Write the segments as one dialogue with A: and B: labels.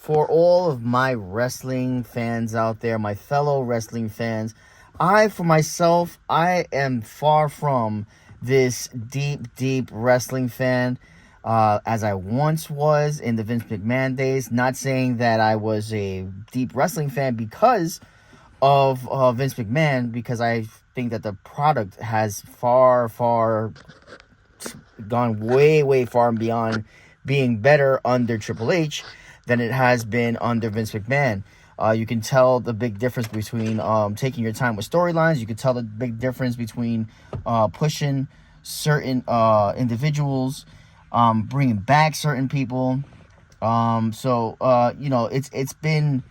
A: for all of my wrestling fans out there, my fellow wrestling fans, for myself, I am far from this deep wrestling fan as I once was in the Vince McMahon days. Not saying that I was a deep wrestling fan because of Vince McMahon, because I think that the product has far gone way far and beyond being better under Triple H than it has been under Vince McMahon. You can tell the big difference between taking your time with storylines. You can tell the big difference between pushing certain individuals, bringing back certain people. It's been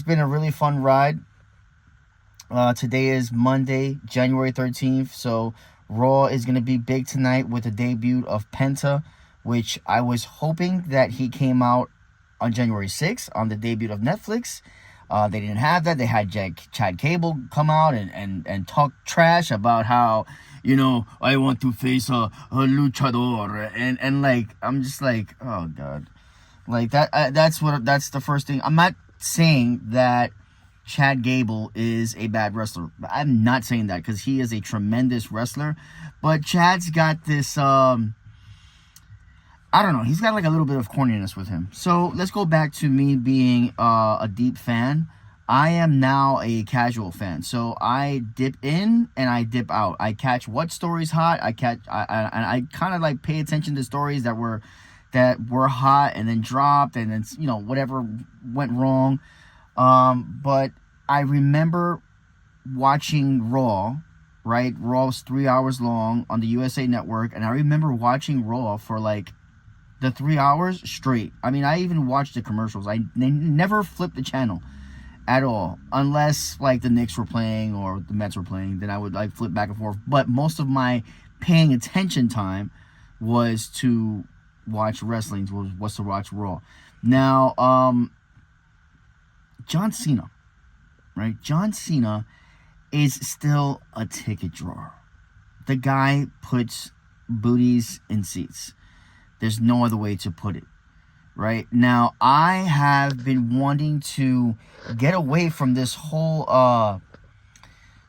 A: a really fun ride. Today is Monday, January 13th. So Raw is going to be big tonight with the debut of Penta, which I was hoping that he came out on January 6th on the debut of Netflix. They didn't have that. They had Chad Cable come out and talk trash about how, I want to face a luchador. And like, I'm just like, oh God. Like that's the first thing. I'm not saying that Chad Gable is a bad wrestler. I'm not saying that, because he is a tremendous wrestler. But Chad's got this, I don't know, he's got like a little bit of corniness with him. So let's go back to me being a deep fan. I am now a casual fan. So I dip in and I dip out. I catch what story's hot. I kind of like pay attention to stories that were hot and then dropped, and then whatever went wrong. But I remember watching Raw, right? Raw was 3 hours long on the USA Network, and I remember watching Raw for like the 3 hours straight. I mean, I even watched the commercials. They never flipped the channel at all, unless like the Knicks were playing or the Mets were playing. Then I would like flip back and forth. But most of my paying attention time was to watch wrestling, was to watch Raw. Now, John Cena, right? John Cena is still a ticket drawer. The guy puts booties in seats. There's no other way to put it, right? Now, I have been wanting to get away from this whole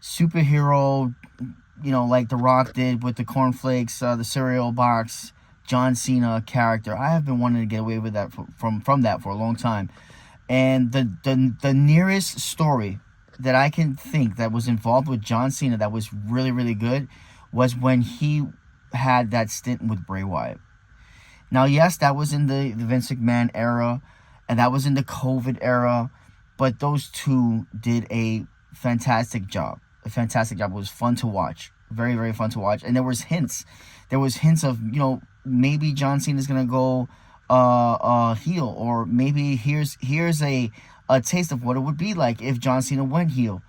A: superhero, like The Rock did with the cornflakes, the cereal box, John Cena character. I have been wanting to get away with that from that for a long time. And the nearest story that I can think that was involved with John Cena that was really good was when he had that stint with Bray Wyatt. Now, yes, that was in the Vince McMahon era, and that was in the COVID era, but those two did a fantastic job. It was fun to watch. Very fun to watch. And there was hints. Of, maybe John Cena's going to go heel, or maybe here's a taste of what it would be like if John Cena went heel.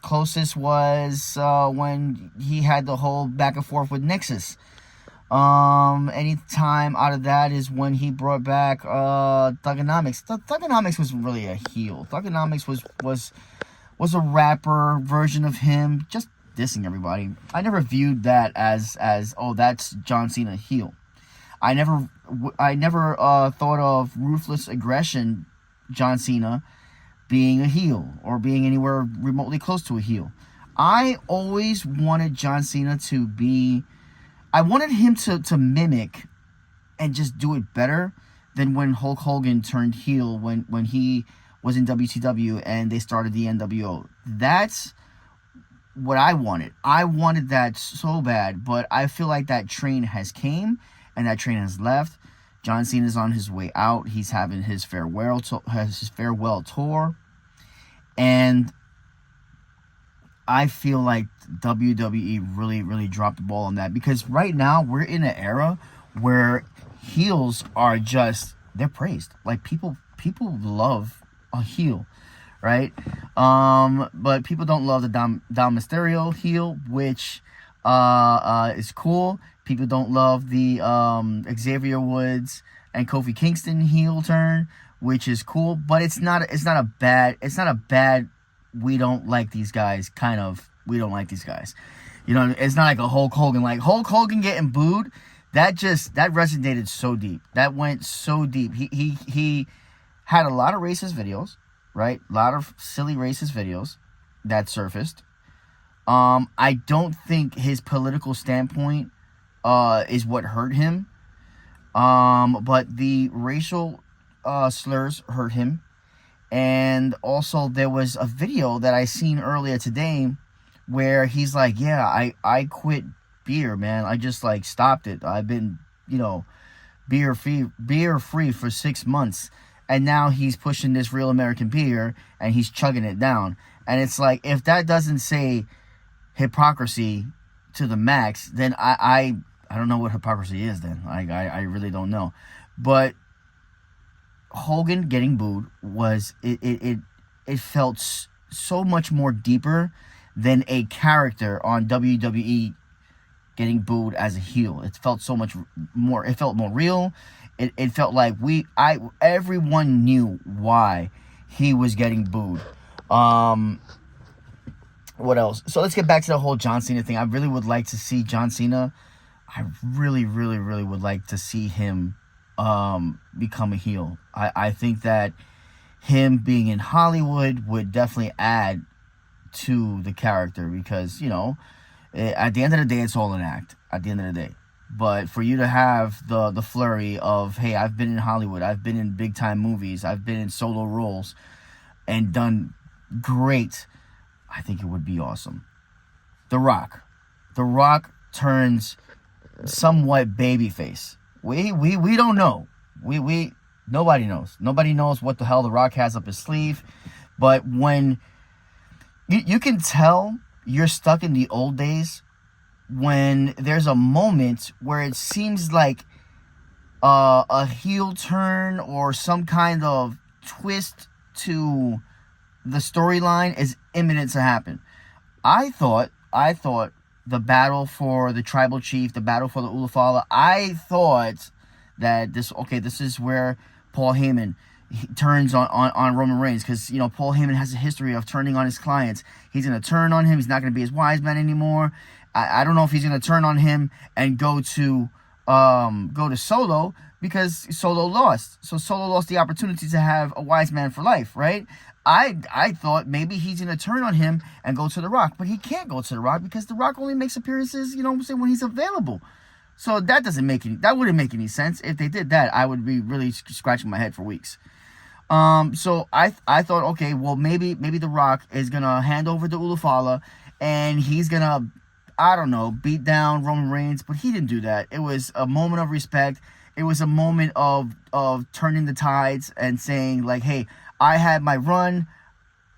A: Closest was when he had the whole back and forth with Nexus. Any time out of that is when he brought back Thuganomics. Thuganomics wasn't really a heel. Thuganomics was a rapper version of him, just dissing everybody. I never viewed that as that's John Cena heel. I never thought of Ruthless Aggression John Cena being a heel or being anywhere remotely close to a heel. I always wanted John Cena to be... I wanted him to mimic and just do it better than when Hulk Hogan turned heel when he was in WCW and they started the NWO. That's what I wanted. I wanted that so bad, but I feel like that train has came and that train has left. John Cena's on his way out. He's having his farewell tour. And I feel like WWE really dropped the ball on that, because right now we're in an era where heels are just, they're praised. Like people love a heel, right? But people don't love the Dom Mysterio heel, which is cool. People don't love the Xavier Woods and Kofi Kingston heel turn, which is cool. But it's not a bad we don't like these guys kind of. We don't like these guys. It's not like a Hulk Hogan. Like Hulk Hogan getting booed, that resonated so deep. That went so deep. He had a lot of racist videos, right? A lot of silly racist videos that surfaced. I don't think his political standpoint is what hurt him. But the racial slurs hurt him. And also there was a video that I seen earlier today where he's like, yeah, I quit beer, man. I just like stopped it. I've been, beer free for 6 months. And now he's pushing this Real American beer and he's chugging it down. And it's like, if that doesn't say hypocrisy to the max, then I don't know what hypocrisy is then. I really don't know. But Hogan getting booed was, it felt so much more deeper than a character on WWE getting booed as a heel. It felt so much more, it felt more real. It felt like everyone knew why he was getting booed. What else? So let's get back to the whole John Cena thing. I really would like to see John Cena. I really, really, really would like to see him become a heel. I think that him being in Hollywood would definitely add to the character because, at the end of the day, it's all an act. At the end of the day. But for you to have the flurry of, hey, I've been in Hollywood, I've been in big time movies, I've been in solo roles and done great, I think it would be awesome. The Rock turns somewhat babyface. We don't know. Nobody knows. Nobody knows what the hell The Rock has up his sleeve. But when you can tell you're stuck in the old days when there's a moment where it seems like a heel turn or some kind of twist to the storyline is imminent to happen. I thought the battle for the tribal chief, the battle for the Ulafala, I thought that this is where Paul Heyman turns on Roman Reigns, because Paul Heyman has a history of turning on his clients. He's going to turn on him. He's not going to be his wise man anymore. I don't know if he's going to turn on him and go to Solo, because Solo lost. So Solo lost the opportunity to have a wise man for life, right? I thought maybe he's going to turn on him and go to The Rock, but he can't go to The Rock because The Rock only makes appearances, when he's available. So that wouldn't make any sense. If they did that, I would be really scratching my head for weeks. So I thought, okay, well, maybe The Rock is going to hand over to Ulafala and he's going to, I don't know, beat down Roman Reigns, but he didn't do that. It was a moment of respect. It was a moment of turning the tides and saying, like, hey, I had my run.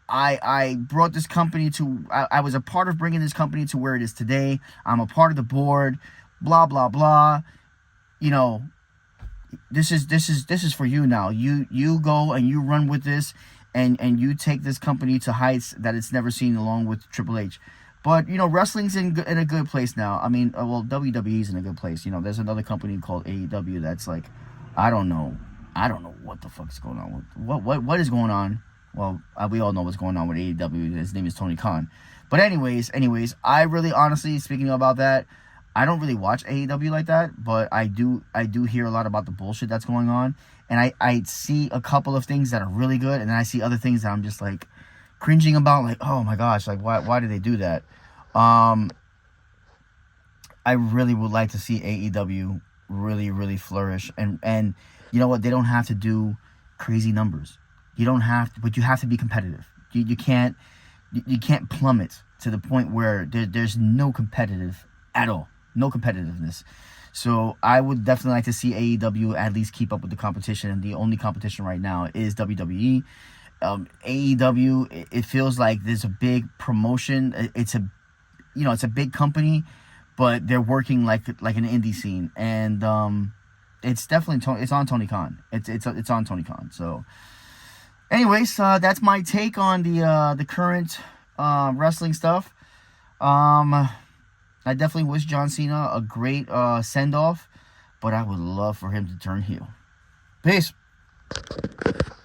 A: I brought this company to, I was a part of bringing this company to where it is today. I'm a part of the board, blah, blah, blah. This is for you now. You go and you run with this and you take this company to heights that it's never seen, along with Triple H. But, wrestling's in a good place now. I mean, WWE's in a good place. There's another company called AEW that's like, I don't know what the fuck's going on. What is going on? Well, we all know what's going on with AEW. His name is Tony Khan. But anyways, I really, honestly, speaking about that, I don't really watch AEW like that, but I do hear a lot about the bullshit that's going on. And I see a couple of things that are really good, and then I see other things that I'm just like cringing about, like, oh my gosh, like why did they do that? I really would like to see AEW really, really flourish. And you know what? They don't have to do crazy numbers. You don't have to, but you have to be competitive. You can't plummet to the point where there's no competitive at all. No competitiveness. So I would definitely like to see AEW at least keep up with the competition. And the only competition right now is WWE. AEW, it feels like there's a big promotion. It's a big company, but they're working like an indie scene, and it's definitely it's on Tony Khan. It's on Tony Khan. So, anyways, that's my take on the current wrestling stuff. I definitely wish John Cena a great send off, but I would love for him to turn heel. Peace.